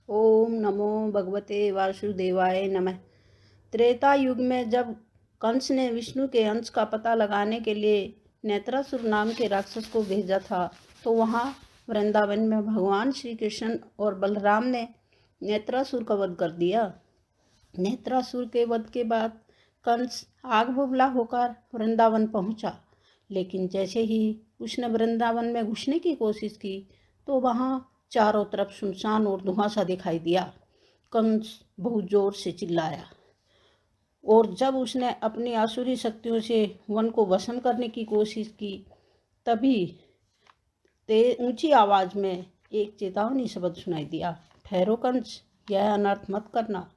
ओम नमो भगवते वासुदेवाय नमः। त्रेता युग में जब कंस ने विष्णु के अंश का पता लगाने के लिए नेत्रासुर नाम के राक्षस को भेजा था, तो वहाँ वृंदावन में भगवान श्री कृष्ण और बलराम ने नेत्रासुर का वध कर दिया। नेत्रासुर के वध के बाद कंस आग बबूला होकर वृंदावन पहुंचा, लेकिन जैसे ही उसने वृंदावन में घुसने की कोशिश की तो वहाँ चारों तरफ सुनसान और धुआंसा दिखाई दिया। कंस बहुत जोर से चिल्लाया और जब उसने अपनी आसुरी शक्तियों से वन को भस्म करने की कोशिश की, तभी ऊंची आवाज में एक चेतावनी शब्द सुनाई दिया, ठहरो कंस, यह अनर्थ मत करना,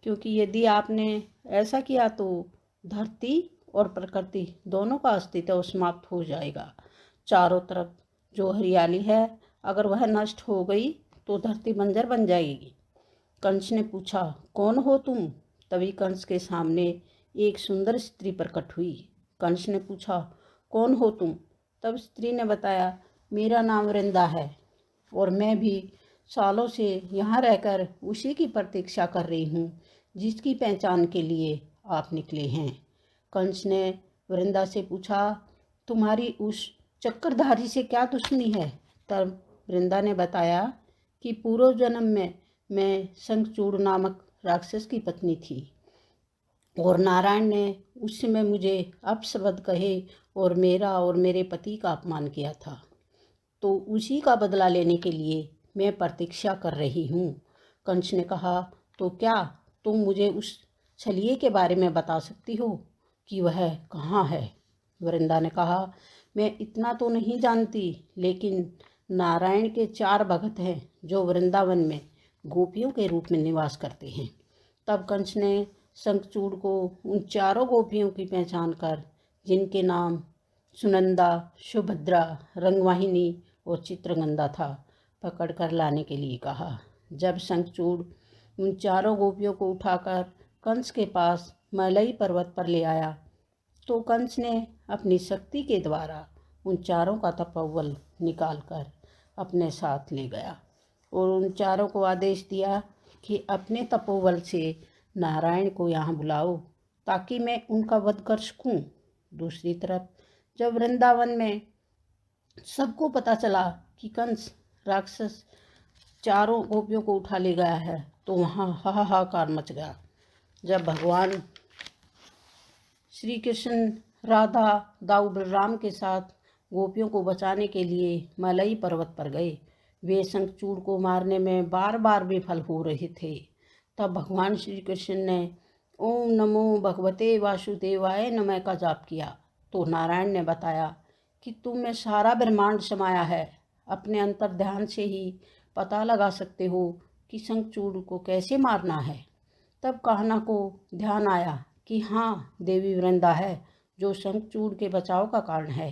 क्योंकि यदि आपने ऐसा किया तो धरती और प्रकृति दोनों का अस्तित्व समाप्त हो जाएगा। चारों तरफ जो हरियाली है, अगर वह नष्ट हो गई तो धरती बंजर बन जाएगी। कंस ने पूछा, कौन हो तुम? तभी कंस के सामने एक सुंदर स्त्री प्रकट हुई। कंस ने पूछा, कौन हो तुम? तब स्त्री ने बताया, मेरा नाम वृंदा है और मैं भी सालों से यहाँ रहकर उसी की प्रतीक्षा कर रही हूँ जिसकी पहचान के लिए आप निकले हैं। कंस ने वृंदा से पूछा, तुम्हारी उस चक्रधारी से क्या दुश्मनी है? तब वृंदा ने बताया कि पूर्व जन्म में मैं शंखचूड़ नामक राक्षस की पत्नी थी और नारायण ने उस समय मुझे अपशब्द कहे और मेरा और मेरे पति का अपमान किया था, तो उसी का बदला लेने के लिए मैं प्रतीक्षा कर रही हूँ। कंस ने कहा, तो क्या तुम मुझे उस छलिए के बारे में बता सकती हो कि वह कहाँ है? वृंदा ने कहा, मैं इतना तो नहीं जानती, लेकिन नारायण के 4 भगत हैं जो वृंदावन में गोपियों के रूप में निवास करते हैं। तब कंस ने शंखचूड़ को उन 4 गोपियों की पहचान कर, जिनके नाम सुनंदा, सुभद्रा, रंगवाहिनी और चित्रगंधा था, पकड़ कर लाने के लिए कहा। जब शंखचूड़ उन 4 गोपियों को उठाकर कंस के पास मलई पर्वत पर ले आया, तो कंस ने अपनी शक्ति के द्वारा उन 4 का तपोबल निकालकर अपने साथ ले गया और उन 4 को आदेश दिया कि अपने तपोबल से नारायण को यहाँ बुलाओ ताकि मैं उनका वध कर सकूं। दूसरी तरफ जब वृंदावन में सबको पता चला कि कंस राक्षस 4 गोपियों को उठा ले गया है, तो वहाँ हाहाकार मच गया। जब भगवान श्री कृष्ण राधा दाऊ बलराम के साथ गोपियों को बचाने के लिए मलई पर्वत पर गए, वे शंखचूड़ को मारने में बार बार विफल हो रहे थे। तब भगवान श्री कृष्ण ने ओम नमो भगवते वासुदेवाय नमः का जाप किया, तो नारायण ने बताया कि तुम में सारा ब्रह्मांड समाया है, अपने अंतर ध्यान से ही पता लगा सकते हो कि शंखचूड़ को कैसे मारना है। तब कान्हा को ध्यान आया कि हाँ, देवी वृंदा है जो शंखचूड़ के बचाव का कारण है।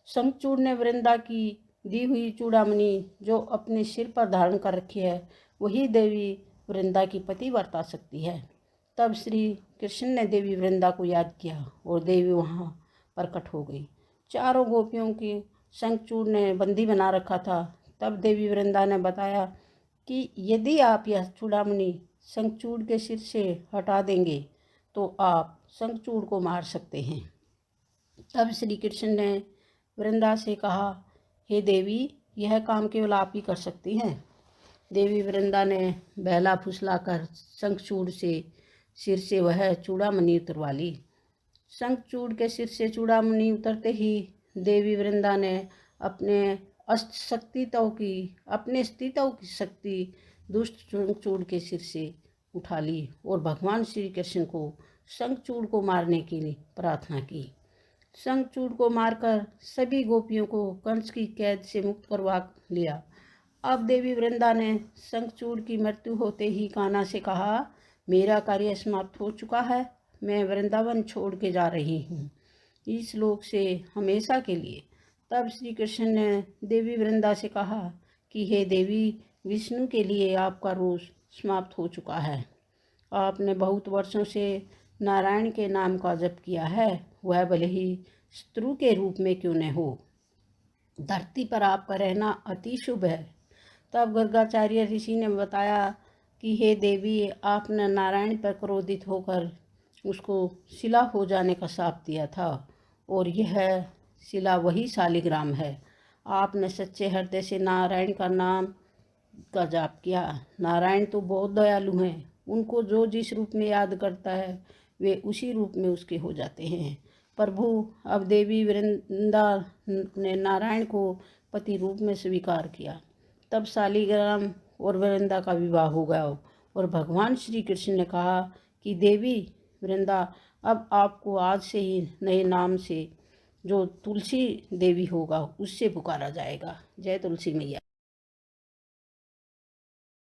शंखचूड़ ने वृंदा की दी हुई चूड़ामणि जो अपने सिर पर धारण कर रखी है, वही देवी वृंदा की पतिव्रता शक्ति है। तब श्री कृष्ण ने देवी वृंदा को याद किया और देवी वहाँ प्रकट हो गई। 4 गोपियों की शंखचूड़ ने बंदी बना रखा था। तब देवी वृंदा ने बताया कि यदि आप यह चूड़ामणि शंखचूड़ के सिर से हटा देंगे तो आप शंखचूड़ को मार सकते हैं। तब श्री कृष्ण ने वृंदा से कहा, हे देवी, यह काम केवल आप ही कर सकती हैं। देवी वृंदा ने बहला फुसलाकर शंखचूड़ से सिर से वह चूड़ामणि उतरवा ली। शंखचूड़ के सिर से चूड़ामणि उतरते ही देवी वृंदा ने अपने अस्तित्व की शक्ति दुष्ट शंखचूड़ के सिर से उठा ली और भगवान श्री कृष्ण को शंखचूड़ को मारने के लिए प्रार्थना की। शंखचूड़ को मारकर सभी गोपियों को कंस की कैद से मुक्त करवा लिया। अब देवी वृंदा ने शंखचूड़ की मृत्यु होते ही कान्हा से कहा, मेरा कार्य समाप्त हो चुका है, मैं वृंदावन छोड़ के जा रही हूँ इस लोक से हमेशा के लिए। तब श्री कृष्ण ने देवी वृंदा से कहा कि हे देवी, विष्णु के लिए आपका रोष समाप्त हो चुका है। आपने बहुत वर्षों से नारायण के नाम का जप किया है, वह भले ही शत्रु के रूप में क्यों न हो। धरती पर आपका रहना अति शुभ है। तब गर्गाचार्य ऋषि ने बताया कि हे देवी, आपने नारायण पर क्रोधित होकर उसको शिला हो जाने का शाप दिया था और यह शिला वही शालिग्राम है। आपने सच्चे हृदय से नारायण का नाम का जाप किया। नारायण तो बहुत दयालु हैं, उनको जो जिस रूप में याद करता है वे उसी रूप में उसके हो जाते हैं। प्रभु, अब देवी वृंदा ने नारायण को पति रूप में स्वीकार किया। तब शालिग्राम और वृंदा का विवाह हो गया और भगवान श्री कृष्ण ने कहा कि देवी वृंदा, अब आपको आज से ही नए नाम से जो तुलसी देवी होगा उससे पुकारा जाएगा। जय तुलसी मैया।